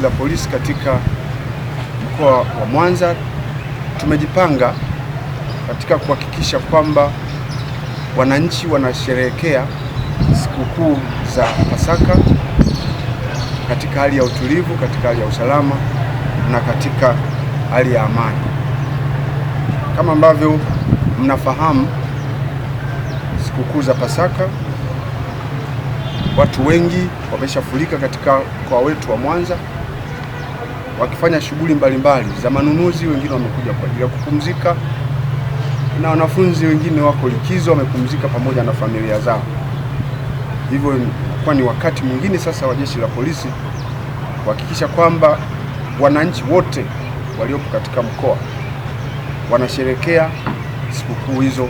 la polisi katika mkoa wa Mwanza tumejipanga katika kuhakikisha kwamba wananchi wanasherehekea sikukuu za Pasaka katika hali ya utulivu, katika hali ya usalama na katika hali ya amani. Kama ambavyo mnafahamu, sikukuu za Pasaka watu wengi wameshafurika katika mkoa wetu wa Mwanza wakifanya shughuli mbalimbali za manunuzi. Wengine wamekuja kwa ajili ya kupumzika na wanafunzi wengine wako likizo, wamepumzika pamoja na familia zao. Hivyo kwa ni wakati mwingine sasa wa jeshi la polisi kuhakikisha kwamba wananchi wote waliopo katika mkoa wanasherehekea sikukuu hizo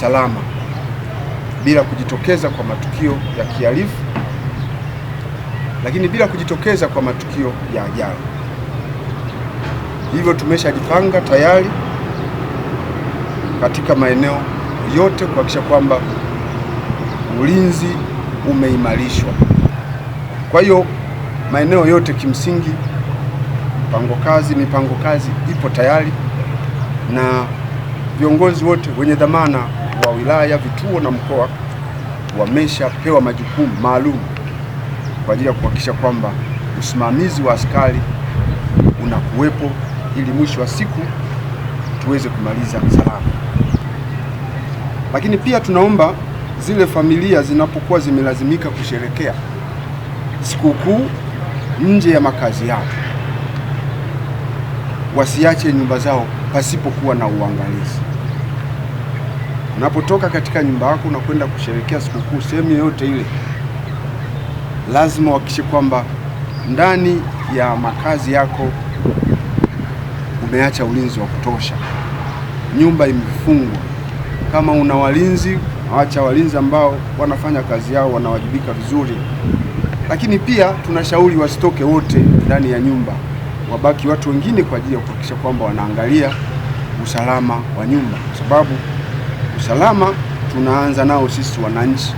salama bila kujitokeza kwa matukio ya kihalifu, lakini bila kujitokeza kwa matukio ya ajali. Hivyo tumeshajipanga tayari katika maeneo yote kuhakikisha kwamba ulinzi umeimarishwa. Kwa hiyo maeneo yote kimsingi mipango kazi ipo tayari, na viongozi wote wenye dhamana wa wilaya, vituo na mkoa wameshapewa majukumu maalum kwa ajili ya kuhakikisha kwamba usimamizi wa askari unakuwepo ili mwisho wa siku tuweze kumaliza salama. Lakini pia tunaomba zile familia zinapokuwa zimelazimika kusherekea sikukuu nje ya makazi yao, wasiache nyumba zao pasipokuwa na uangalizi. Unapotoka katika nyumba yako na kwenda kusherekea sikukuu sehemu yoyote ile, lazima uhakikishe kwamba ndani ya makazi yako umeacha ulinzi wa kutosha, nyumba imefungwa. Kama una walinzi, acha walinzi ambao wanafanya kazi yao, wanawajibika vizuri. Lakini pia tunashauri wasitoke wote ndani ya nyumba, wabaki watu wengine kwa ajili ya kuhakikisha kwamba wanaangalia usalama wa nyumba, kwa sababu usalama tunaanza nao sisi wananchi.